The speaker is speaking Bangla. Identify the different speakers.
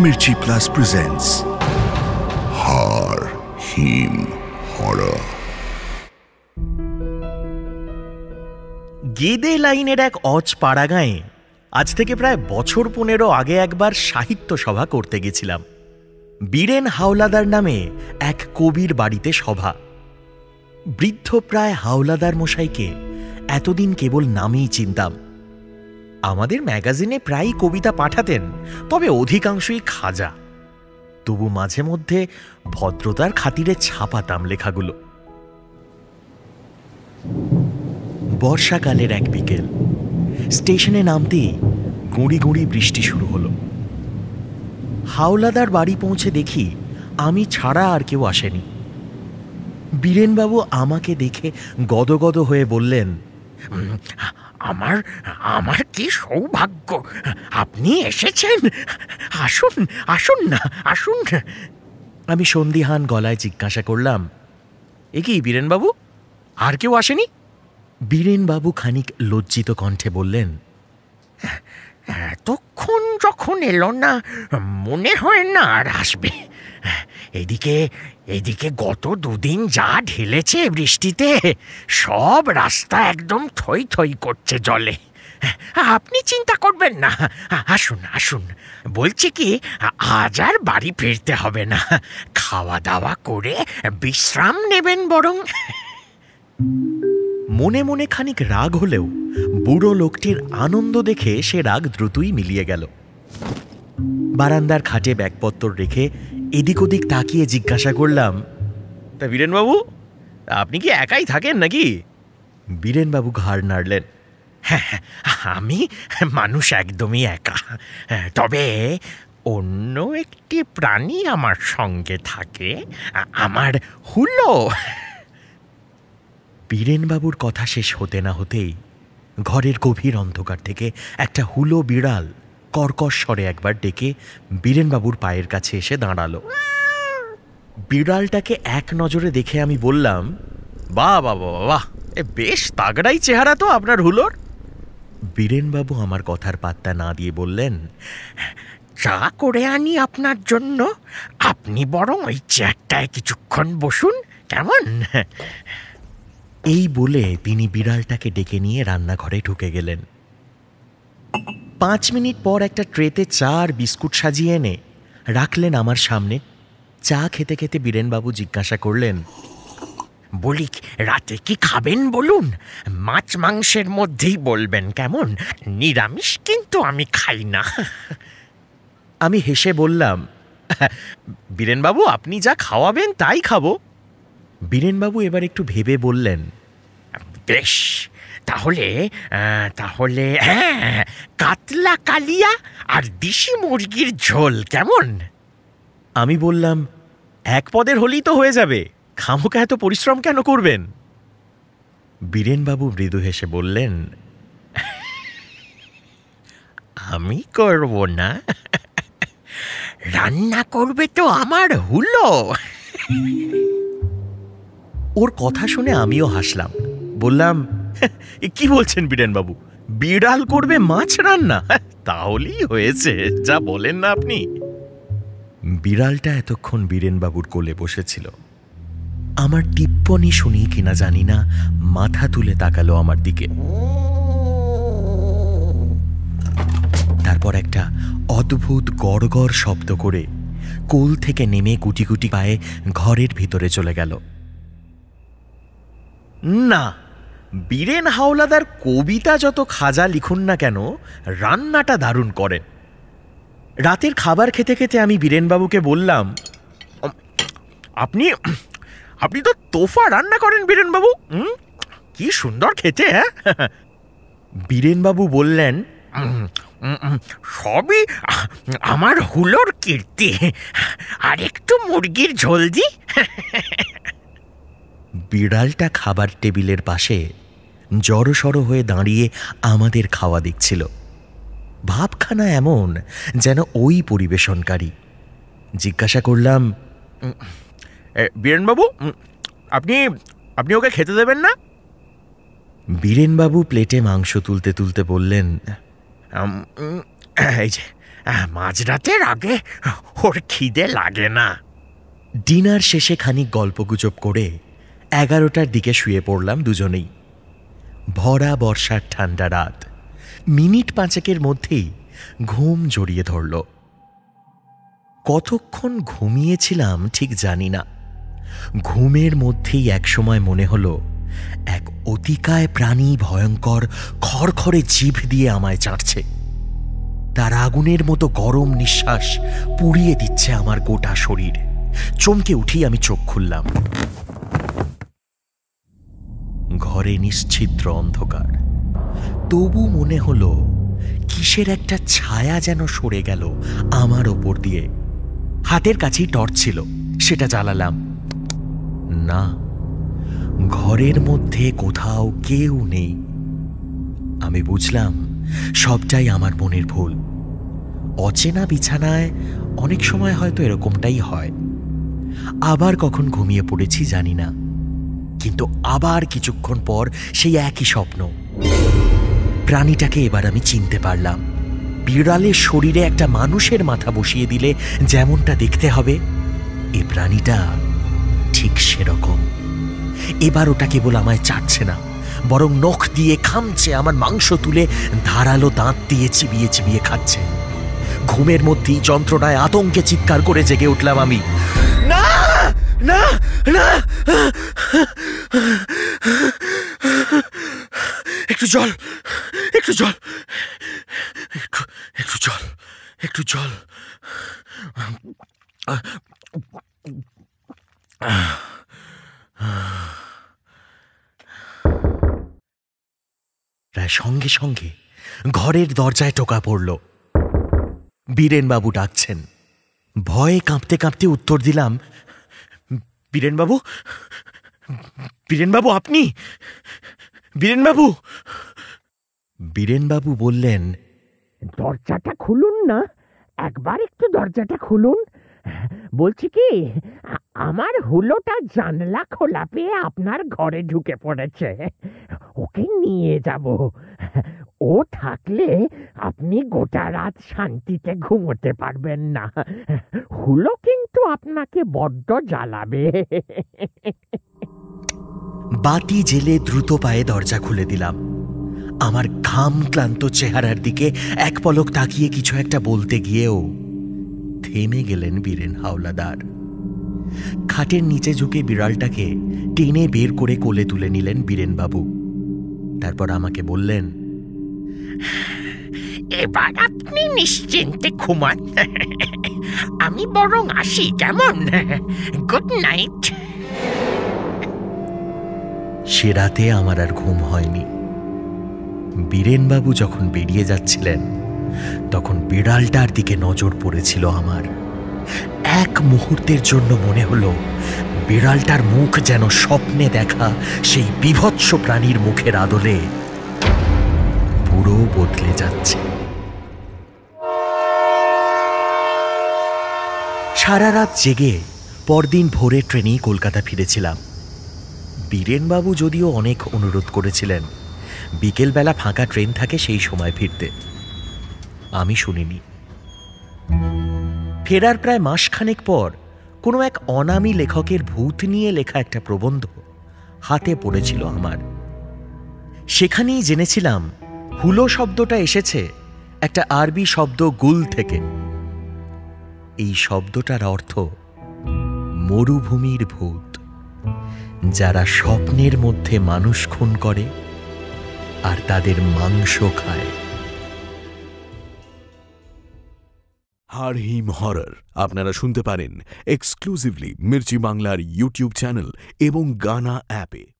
Speaker 1: Mirchi Plus presents Har Him Horror.
Speaker 2: Gede লাইনের এক অজ পাড়াগাঁয়ে আজ থেকে প্রায় বছর 15 আগে একবার সাহিত্য সভা করতে গেছিলাম। বীরেন হাওলাদার নামে এক কবির বাড়িতে সভা। বৃদ্ধ প্রায় হাওলাদার মশাইকে এতদিন কেবল নামেই চিনতাম। আমাদের ম্যাগাজিনে প্রায়ই কবিতা পাঠাতেন, তবে অধিকাংশই খাজা। তবু মাঝে মধ্যে ভদ্রতার খাতিরে ছাপাতাম লেখাগুলো। বর্ষাকালের এক বিকেল, স্টেশনে নামতেই গুঁড়ি গুঁড়ি বৃষ্টি শুরু হলো। হাওলাদার বাড়ি পৌঁছে দেখি আমি ছাড়া আর কেউ আসেনি। বীরেনবাবু আমাকে দেখে গদগদ হয়ে বললেন, আমার আমার কি সৌভাগ্য, আপনি এসেছেন। আসুন আসুন না, আসুন। আমি সন্দিহান গলায় জিজ্ঞাসা করলাম, এ কি বীরেনবাবু, আর কেউ আসেনি? বীরেনবাবু খানিক লজ্জিত কণ্ঠে বললেন, এতক্ষণ যখন এলো না, মনে হয় না আর আসবে। এদিকে এদিকে গত দুদিন যা ঢেলেছে বৃষ্টিতে, সব রাস্তা একদম থই থই করছে জলে। আপনি চিন্তা করবেন না, আসুন আসুন। বলছি কি, আজ আর বাড়ি ফিরতে হবে না, খাওয়া দাওয়া করে বিশ্রাম নেবেন বরং। মনে মনে খানিক রাগ হলেও বুড়ো লোকটির আনন্দ দেখে সে রাগ দ্রুতই মিলিয়ে গেল। বারান্দার খাটে ব্যাগপত্তর রেখে এদিক ওদিক তাকিয়ে জিজ্ঞাসা করলাম, তা বীরেনবাবু, আপনি কি একাই থাকেন নাকি? বীরেনবাবু ঘাড় নাড়লেন, হ্যাঁ, আমি মানুষ একদমই একা, তবে অন্য একটি প্রাণী আমার সঙ্গে থাকে, আমার হুলো। বীরেনবাবুর কথা শেষ হতে না হতেই ঘরের গভীর অন্ধকার থেকে একটা হুলো বিড়াল কর্কশ স্বরে একবার ডেকে বীরেনবাবুর পায়ের কাছে এসে দাঁড়ালো। বিড়ালটাকে এক নজরে দেখে আমি বললাম, বাহ বাহ বাহ বাহ, এ বেশ তাগড়াই চেহারা তো আপনার হুলোর। বীরেনবাবু আমার কথার পাত্তা না দিয়ে বললেন, চা করে আনি আপনার জন্য, আপনি বরং ওই চেয়ারটায় কিছুক্ষণ বসুন, কেমন? এই বলে তিনি বিড়ালটাকে ডেকে নিয়ে রান্নাঘরে ঢুকে গেলেন। 5 মিনিট পর একটা ট্রেতে চা আর বিস্কুট সাজিয়ে এনে রাখলেন আমার সামনে। চা খেতে খেতে বীরেনবাবু জিজ্ঞাসা করলেন, বলি রাতে কি খাবেন বলুন, মাছ মাংসের মধ্যেই বলবেন কেমন, নিরামিষ কিন্তু আমি খাই না। আমি হেসে বললাম, বীরেনবাবু আপনি যা খাওয়াবেন তাই খাবো। বীরেনবাবু এবার একটু ভেবে বললেন, বেশ, তাহলে তাহলে হ্যাঁ, কাতলা কালিয়া আর দেশি মুরগির ঝোল কেমন? আমি বললাম, এক পদের হলেই তো হয়ে যাবে, খামোকা এত পরিশ্রম কেন করবেন? বীরেনবাবু মৃদু হেসে বললেন, আমি করব না, রান্না করবে তো আমার হুলো। ওর কথা শুনে আমিও হাসলাম। বললাম, কি বলছেন বীরেনবাবু, বিড়াল করবে মাছ রান্না? তাহলেই হয়েছে, যা বলেন না আপনি। বিড়ালটা এতক্ষণ বীরেনবাবুর কোলে বসেছিল। আমার টিপ্পনি শুনি কিনা জানি না, মাথা তুলে তাকালো আমার দিকে। তারপর একটা অদ্ভুত গড়গড় শব্দ করে কোল থেকে নেমে গুটি গুটি পায়ে ঘরের ভিতরে চলে গেল। না, বীরেন হাওলাদার কবিতা যত খাজা লিখুন না কেন, রান্নাটা দারুণ করেন। রাতের খাবার খেতে খেতে আমি বীরেনবাবুকে বললাম, আপনি আপনি তো তোফা রান্না করেন বীরেনবাবু, কি সুন্দর খেতে। হ্যাঁ, বীরেনবাবু বললেন, সবই আমার হুলোর কীর্তি, আর একটু মুরগির ঝোল দি। বিড়ালটা খাবার টেবিলের পাশে জড়সড় হয়ে দাঁড়িয়ে আমাদের খাওয়া দেখছিল। ভাবখানা এমন যেন ওই পরিবেশনকারী। জিজ্ঞাসা করলাম, বীরেনবাবু, আপনি আপনি ওকে খেতে দেবেন না? বীরেনবাবু প্লেটে মাংস তুলতে তুলতে বললেন, এই যে মাঝরাতের আগে ওর খিদে লাগে না। ডিনার শেষে খানিক গল্পগুজব করে 11টার দিকে শুয়ে পড়লাম দুজনেই। ভরা বর্ষার ঠান্ডা রাত, মিনিট 5 মধ্যেই ঘুম জড়িয়ে ধরল। কতক্ষণ ঘুমিয়েছিলাম ঠিক জানি না। ঘুমের মধ্যেই একসময় মনে হলো এক অতিকায় প্রাণী ভয়ঙ্কর খড়খড়ে জিভ দিয়ে আমায় চাটছে। তার আগুনের মতো গরম নিঃশ্বাস পুড়িয়ে দিচ্ছে আমার গোটা শরীর। চমকে উঠি আমি চোখ খুললাম। ঘরে নিশ্ছিদ্র অন্ধকার, তবু মনে হলো কিসের একটা ছায়া যেন সরে গেল আমার ওপর দিয়ে। হাতের কাছেই টর্চ ছিল, সেটা জ্বালালাম। না, ঘরের মধ্যে কোথাও কেউ নেই। আমি বুঝলাম সবটাই আমার মনের ভুল। অচেনা বিছানায় অনেক সময় হয়তো এরকমটাই হয়। আবার কখন ঘুমিয়ে পড়েছি জানি না, কিন্তু আবার কিছুক্ষণ পর সেই একই স্বপ্ন। প্রাণীটাকে এবার আমি চিনতে পারলাম। বিড়ালের শরীরে একটা মানুষের মাথা বসিয়ে দিলে যেমনটা দেখতে হবে, এই প্রাণীটা ঠিক সেরকম। এবার ওটা কেবল আমায় চাটছে না, বরং নখ দিয়ে খামছে, আমার মাংস তুলে ধারালো দাঁত দিয়ে চিবিয়ে চিবিয়ে খাচ্ছে। ঘুমের মধ্যেই যন্ত্রণায় আতঙ্কে চিৎকার করে জেগে উঠলাম আমি। না না না, একটু জল, একটু জল, একটু জল, একটু জল। প্রায় সঙ্গে সঙ্গে ঘরের দরজায় টোকা পড়ল। বীরেনবাবু ডাকছেন। ভয়ে কাঁপতে কাঁপতে উত্তর দিলাম, বীরেনবাবু, বীরেনবাবু আপনি? বীরেনবাবু। বীরেনবাবু বললেন,
Speaker 3: দরজাটা খুলুন না, একবার একটু দরজাটা খুলুন। বলছি কি, আমার হুলোটা জানলা খোলা পেয়ে আপনার ঘরে ঢুকে পড়েছে। ওকে নিয়ে যাব। ও থাকলে আপনি গোটা রাত শান্তিতে ঘুমোতে পারবেন না। হুলো কিন্তু আপনাকে বড্ড জ্বালাবে।
Speaker 2: বাতি জেলে দ্রুত পায়ে দরজা খুলে দিলাম। আমার ঘাম ক্লান্ত চেহারার দিকে এক পলক তাকিয়ে কিছু একটা বলতে গিয়েও থেমে গেলেন বীরেন হাওলাদার। খাটের নিচে ঝুঁকে বিড়ালটাকে টেনে বের করে কোলে তুলে নিলেন বীরেনবাবু। তারপর আমাকে বললেন,
Speaker 3: এবার আপনি নিশ্চিন্তে ঘুমান। আমি বরং আসি, কেমন? Good night.
Speaker 2: সে রাতে আমার আর ঘুম হয়নি। বীরেনবাবু যখন বেরিয়ে যাচ্ছিলেন, তখন বিড়ালটার দিকে নজর পড়েছিল আমার। এক মুহূর্তের জন্য মনে হলো বিড়ালটার মুখ যেন স্বপ্নে দেখা সেই বীভৎস প্রাণীর মুখের আদলে পুরো বদলে যাচ্ছে। সারা রাত জেগে পরদিন ভোরে ট্রেনেই কলকাতা ফিরেছিলাম। বীরেনবাবু যদিও অনেক অনুরোধ করেছিলেন বিকেলবেলা ফাঁকা ট্রেন থাকে সেই সময় ফিরতে, আমি শুনিনি। ফেরার প্রায় মাসখানেক পর কোনো এক অনামী লেখকের ভূত নিয়ে লেখা একটা প্রবন্ধ হাতে পড়েছিল আমার। সেখানেই জেনেছিলাম হুলো শব্দটা এসেছে একটা আরবি শব্দ গুল থেকে। এই শব্দটার অর্থ মরুভূমির ভূত, যারা স্বপ্নের মধ্যে মানুষ খুন করে আর তাদের মাংস খায়।
Speaker 1: হাড় হিম হরর আপনারা শুনতে পারেন এক্সক্লুসিভলি মির্চি বাংলার ইউটিউব চ্যানেল এবং গানা অ্যাপে।